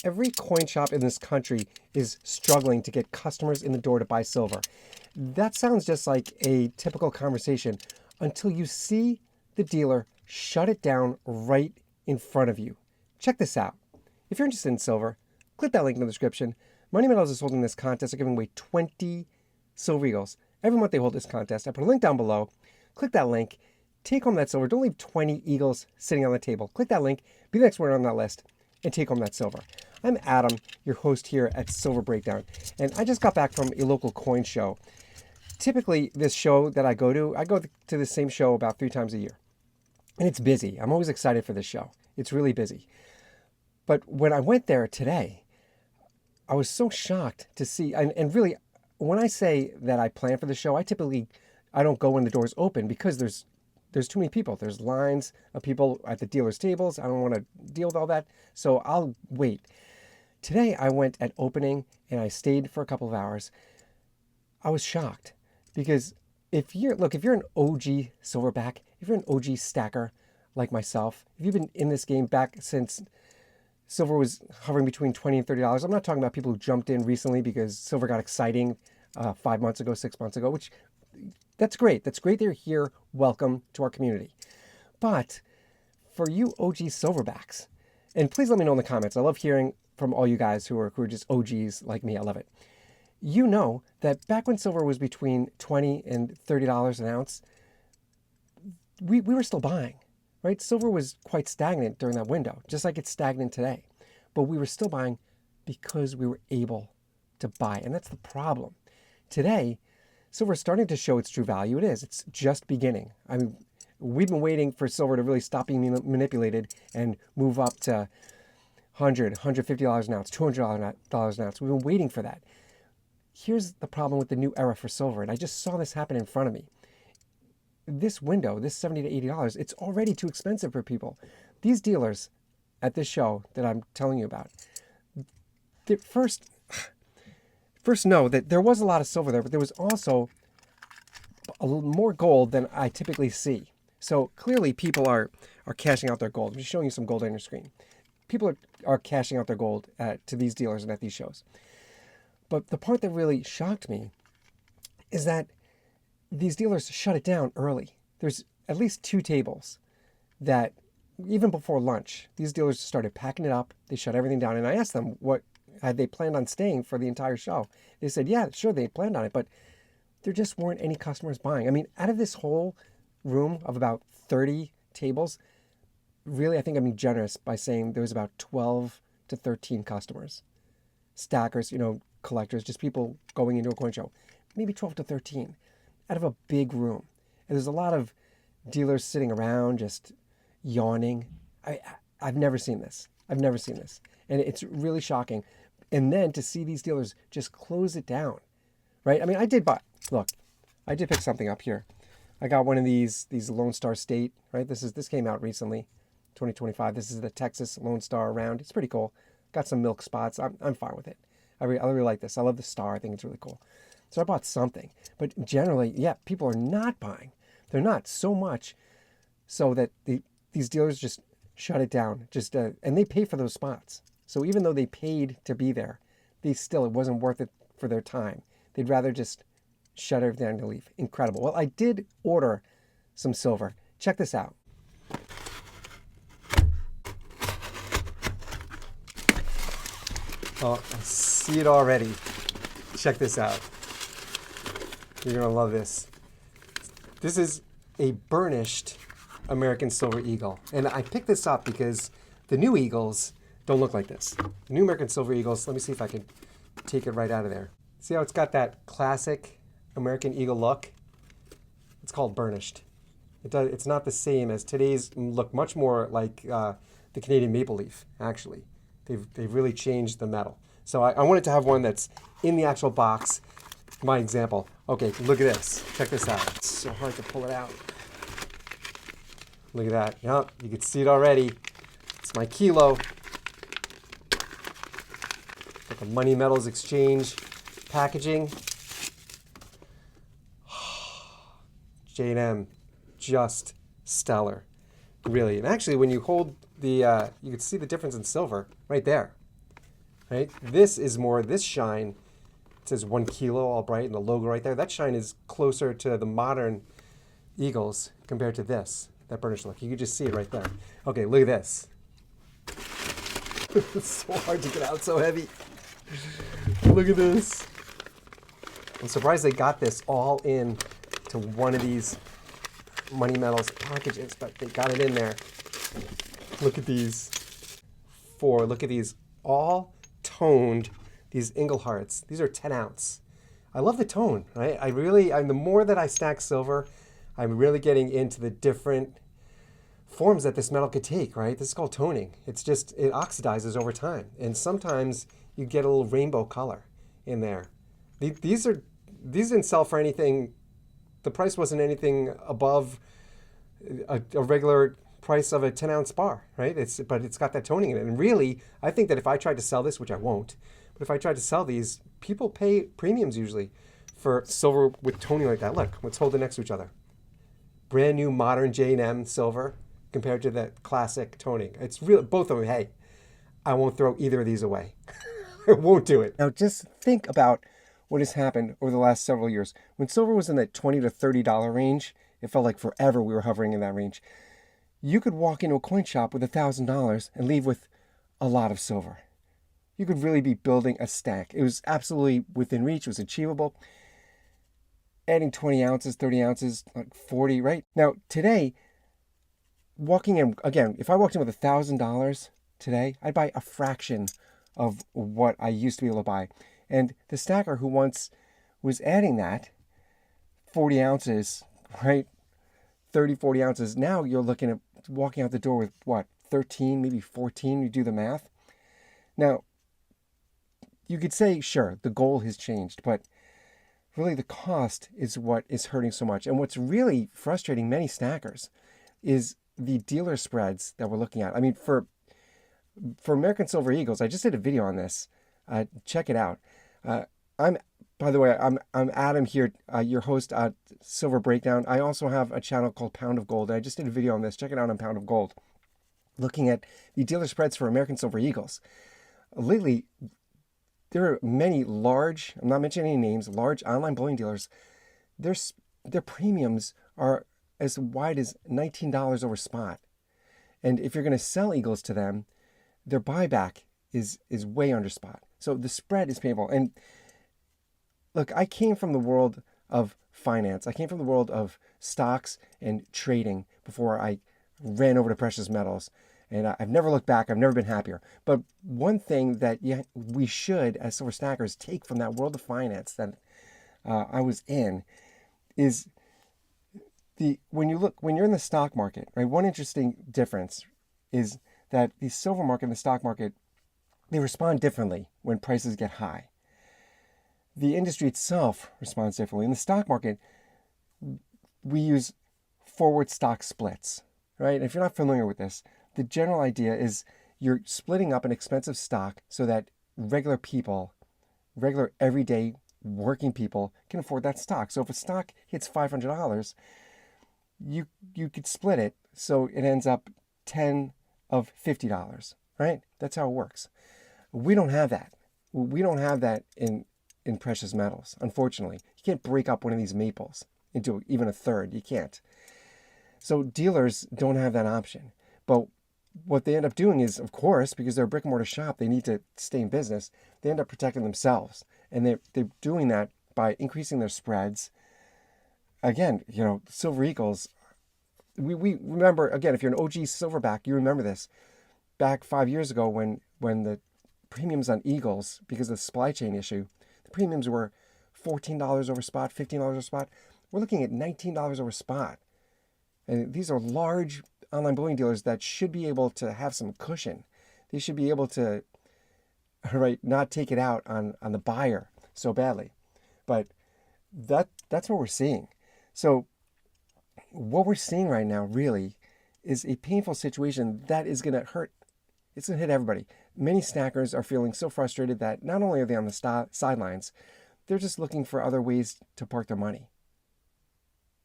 every coin shop in this country is struggling to get customers in the door to buy silver. That sounds just like a typical conversation until you see the dealer shut it down right in front of you. Check this out. If you're interested in silver, click that link in the description. Money Metals is holding this contest. They're giving away 20 silver eagles. Every month they hold this contest. I put a link down below. Click that link. Take home that silver. Don't leave 20 eagles sitting on the table. Click that link. Be the next one on that list and take home that silver. I'm Adam, your host here at Silver Breakdown, and I just got back from a local coin show. Typically, this show that I go to the same show about 3 times a year, and it's busy. I'm always excited for this show. It's really busy. But when I went there today, I was so shocked to see, and really, when I say that I plan for the show, I don't go when the doors open because there's too many people. There's lines of people at the dealers' tables. I don't want to deal with all that, so I'll wait. Today, I went at opening, and I stayed for a couple of hours. I was shocked because if you're an OG silverback, if you're an OG stacker like myself, if you've been in this game back since silver was hovering between $20 and $30, I'm not talking about people who jumped in recently because silver got exciting 5 months ago, 6 months ago, which that's great. That's great they're here. Welcome to our community. But for you OG silverbacks, and please let me know in the comments. I love hearing from all you guys who are just OGs like me. I love it. You know that back when silver was between $20 and $30 an ounce, we were still buying, right? Silver was quite stagnant during that window, just like it's stagnant today. But we were still buying because we were able to buy. And that's the problem. Today, silver is starting to show its true value. It is. It's just beginning. I mean, we've been waiting for silver to really stop being manipulated and move up to $100, $150 an ounce, $200 an ounce. We've been waiting for that. Here's the problem with the new era for silver, and I just saw this happen in front of me. This window, this $70 to $80, it's already too expensive for people. These dealers at this show that I'm telling you about, first know that there was a lot of silver there, but there was also a little more gold than I typically see. So clearly people are cashing out their gold. I'm just showing you some gold on your screen. People are cashing out their gold to these dealers and at these shows. But the part that really shocked me is that these dealers shut it down early. There's at least 2 tables that even before lunch, these dealers started packing it up. They shut everything down. And I asked them what had they planned on staying for the entire show. They said, yeah, sure, they planned on it, but there just weren't any customers buying. I mean, out of this whole room of about 30 tables, really, I think I'm being generous by saying there was about 12 to 13 customers. Stackers, collectors, just people going into a coin show. Maybe 12 to 13 out of a big room. And there's a lot of dealers sitting around just yawning. I've never seen this. I've never seen this. And it's really shocking. And then to see these dealers just close it down, right? I mean, I did pick something up here. I got one of these Lone Star State, right? This came out recently, 2025. This is the Texas Lone Star round. It's pretty cool. Got some milk spots. I'm fine with it. I really like this. I love the star. I think it's really cool. So I bought something. But generally, yeah, people are not buying. They're not so much so that these dealers just shut it down. And they pay for those spots. So even though they paid to be there, it wasn't worth it for their time. They'd rather just shut everything down and leave. Incredible. Well, I did order some silver. Check this out. Oh, I see it already. Check this out. You're going to love this. This is a burnished American Silver Eagle. And I picked this up because the new Eagles don't look like this. The new American Silver Eagles, let me see if I can take it right out of there. See how it's got that classic American Eagle look? It's called burnished. It's not the same as today's look, much more like the Canadian maple leaf, actually. They've really changed the metal. So I wanted to have one that's in the actual box. My example. Okay, look at this. Check this out. It's so hard to pull it out. Look at that. Yep, you can see it already. It's my kilo. Like a Money Metals Exchange packaging. J&M, just stellar. Really. And actually, when you hold you can see the difference in silver right there. right? This is more, this shine, it says 1 kilo all bright and the logo right there. That shine is closer to the modern Eagles compared to this, that burnished look. You can just see it right there. Okay, look at this. It's so hard to get out, so heavy. Look at this. I'm surprised they got this all in to one of these Money Metals packages, but they got it in there. Look at these. Look at these all toned, these Inglehearts. These are 10 ounce. I love the tone, right? The more that I stack silver, I'm really getting into the different forms that this metal could take, right? This is called toning. It oxidizes over time. And sometimes you get a little rainbow color in there. These didn't sell for anything. The price wasn't anything above a regular price of a 10 ounce bar, right? But it's got that toning in it. And really, I think that if I tried to sell this, which I won't, but if I tried to sell these, people pay premiums usually for silver with toning like that. Look, let's hold it next to each other. Brand new modern J&M silver compared to the classic toning. It's real, both of them. Hey, I won't throw either of these away. I won't do it. Now just think about what has happened over the last several years. When silver was in that $20 to $30 range, it felt like forever we were hovering in that range. You could walk into a coin shop with $1,000 and leave with a lot of silver. You could really be building a stack. It was absolutely within reach. It was achievable. Adding 20 ounces, 30 ounces, like 40, right? Now, today, walking in, again, if I walked in with $1,000 today, I'd buy a fraction of what I used to be able to buy. And the stacker who once was adding that, 40 ounces, right? 30, 40 ounces. Now you're looking at walking out the door with what? 13, maybe 14, you do the math. Now, you could say, sure, the goal has changed, but really the cost is what is hurting so much. And what's really frustrating many stackers is the dealer spreads that we're looking at. I mean, for American Silver Eagles, I just did a video on this. Check it out. By the way, I'm Adam here, your host at Silver Breakdown. I also have a channel called Pound of Gold. I just did a video on this. Check it out on Pound of Gold. Looking at the dealer spreads for American Silver Eagles. Lately, there are many large, I'm not mentioning any names, large online bullion dealers. Their premiums are as wide as $19 over spot. And if you're going to sell Eagles to them, their buyback is way under spot. So the spread is painful. And look, I came from the world of finance. I came from the world of stocks and trading before I ran over to precious metals. And I've never looked back. I've never been happier. But one thing that we should, as silver stackers, take from that world of finance that I was in is when you're in the stock market, right? One interesting difference is that the silver market and the stock market, they respond differently when prices get high. The industry itself responds differently. In the stock market, we use forward stock splits, right? And if you're not familiar with this, the general idea is you're splitting up an expensive stock so that regular people, regular everyday working people can afford that stock. So if a stock hits $500, you could split it so it ends up 10 of $50, right? That's how it works. We don't have that. We don't have that in precious metals, unfortunately. You can't break up one of these maples into even a third. You can't. So dealers don't have that option. But what they end up doing is, of course, because they're a brick and mortar shop, they need to stay in business. They end up protecting themselves. And they're doing that by increasing their spreads. Again, Silver Eagles, we remember, again, if you're an OG silverback, you remember this. Back 5 years ago when the premiums on Eagles, because of the supply chain issue, the premiums were $14 over spot, $15 over spot. We're looking at $19 over spot. And these are large online bullion dealers that should be able to have some cushion. They should be able to, right, not take it out on the buyer so badly. But that's what we're seeing. So what we're seeing right now really is a painful situation that is going to hurt. It's going to hit everybody. Many stackers are feeling so frustrated that not only are they on the sidelines, they're just looking for other ways to park their money.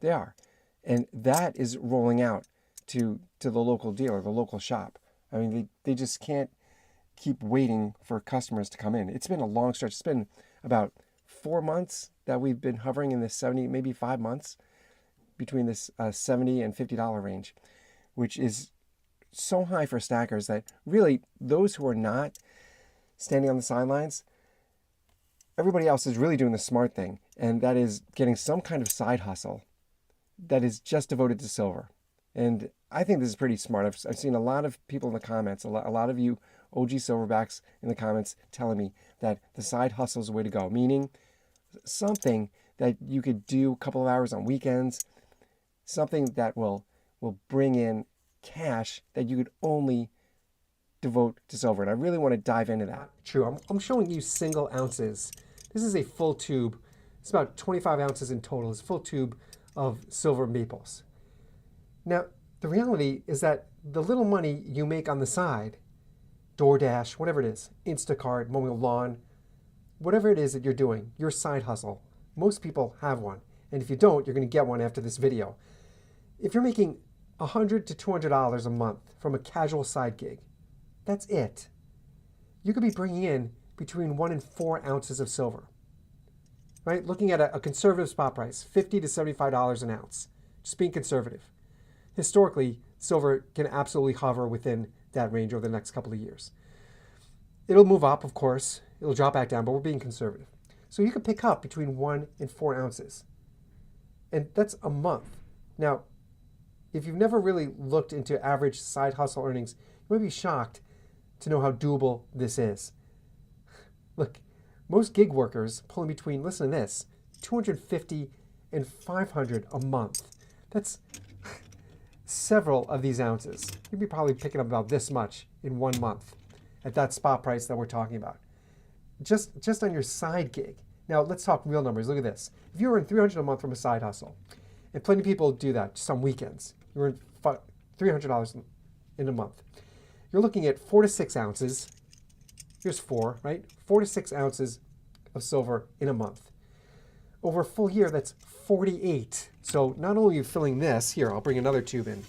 They are. And that is rolling out to the local dealer, the local shop. I mean, they just can't keep waiting for customers to come in. It's been a long stretch. It's been about 4 months that we've been hovering in this 70, maybe 5 months between this $70 and $50 range, which is so high for stackers that really those who are not standing on the sidelines, everybody else is really doing the smart thing, and that is getting some kind of side hustle that is just devoted to silver. And I think this is pretty smart. I've seen a lot of people in the comments, a lot of you OG silverbacks in the comments telling me that the side hustle is the way to go, meaning something that you could do a couple of hours on weekends, something that will bring in cash that you could only devote to silver. And I really want to dive into that. True. I'm showing you single ounces. This is a full tube. It's about 25 ounces in total. It's a full tube of silver maples. Now, the reality is that the little money you make on the side, DoorDash, whatever it is, Instacart, mowing a lawn, whatever it is that you're doing, your side hustle, most people have one. And if you don't, you're going to get one after this video. If you're making $100 to $200 a month from a casual side gig, that's it. You could be bringing in between 1 and 4 ounces of silver. Right? Looking at a conservative spot price, $50 to $75 an ounce. Just being conservative. Historically, silver can absolutely hover within that range over the next couple of years. It'll move up, of course. It'll drop back down, but we're being conservative. So you could pick up between 1 and 4 ounces. And that's a month. Now, if you've never really looked into average side hustle earnings, you might be shocked to know how doable this is. Look, most gig workers pulling between, listen to this, 250 and 500 a month. That's several of these ounces. You'd be probably picking up about this much in 1 month at that spot price that we're talking about. Just on your side gig. Now let's talk real numbers. Look at this. If you earn $300 a month from a side hustle, and plenty of people do that just on weekends, you earn $300 in a month. You're looking at 4 to 6 ounces. Here's 4, right? 4 to 6 ounces of silver in a month. Over a full year, that's 48. So not only are you filling this, here, I'll bring another tube in.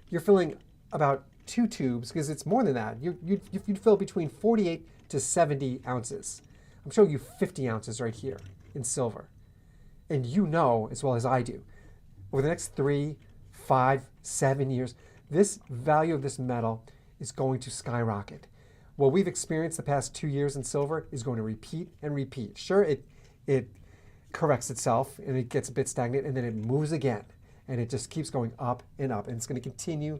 You're filling about 2 tubes, because it's more than that. You'd fill between 48 to 70 ounces. I'm showing you 50 ounces right here in silver. And you know, as well as I do, over the next 3, 5, 7 years, this value of this metal is going to skyrocket. What we've experienced the past 2 years in silver is going to repeat and repeat. Sure, it corrects itself and it gets a bit stagnant and then it moves again. And it just keeps going up and up. And it's going to continue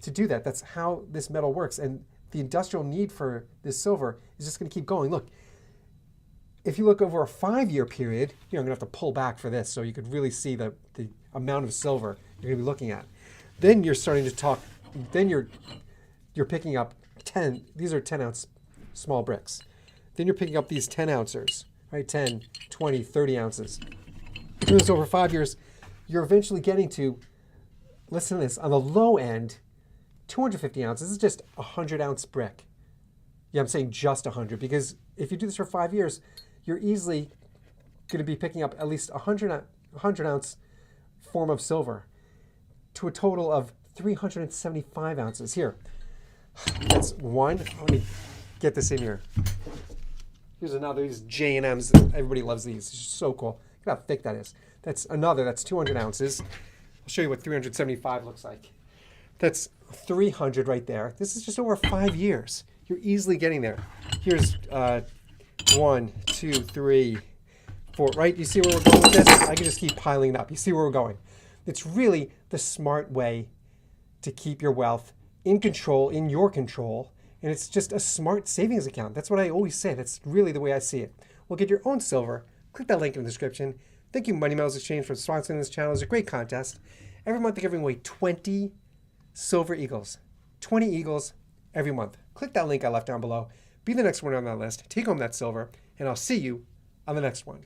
to do that. That's how this metal works. And the industrial need for this silver is just going to keep going. Look, if you look over a 5-year period, I'm going to have to pull back for this so you could really see the amount of silver you're going to be looking at. Then you're starting to talk, then you're picking up 10, these are 10 ounce small bricks. Then you're picking up these 10 ouncers, right? 10, 20, 30 ounces. Doing this over 5 years, you're eventually getting to, listen to this, on the low end, 250 ounces is just a 100 ounce brick. Yeah, I'm saying just 100 because if you do this for 5 years, you're easily going to be picking up at least 100 ounce form of silver to a total of 375 ounces. Here, that's one. Let me get this in here. Here's another. These J&Ms. Everybody loves these. It's just so cool. Look how thick that is. That's another. That's 200 ounces. I'll show you what 375 looks like. That's 300 right there. This is just over 5 years. You're easily getting there. Here's 1, 2, 3, 4, right? You see where we're going with this? I can just keep piling it up. You see where we're going. It's really the smart way to keep your wealth in control, in your control, and it's just a smart savings account. That's what I always say. That's really the way I see it. Well, get your own silver. Click that link in the description. Thank you, Money Metals Exchange, for sponsoring this channel. It's a great contest. Every month, they're giving away 20 silver eagles. 20 eagles every month. Click that link I left down below. Be the next one on that list. Take home that silver, and I'll see you on the next one.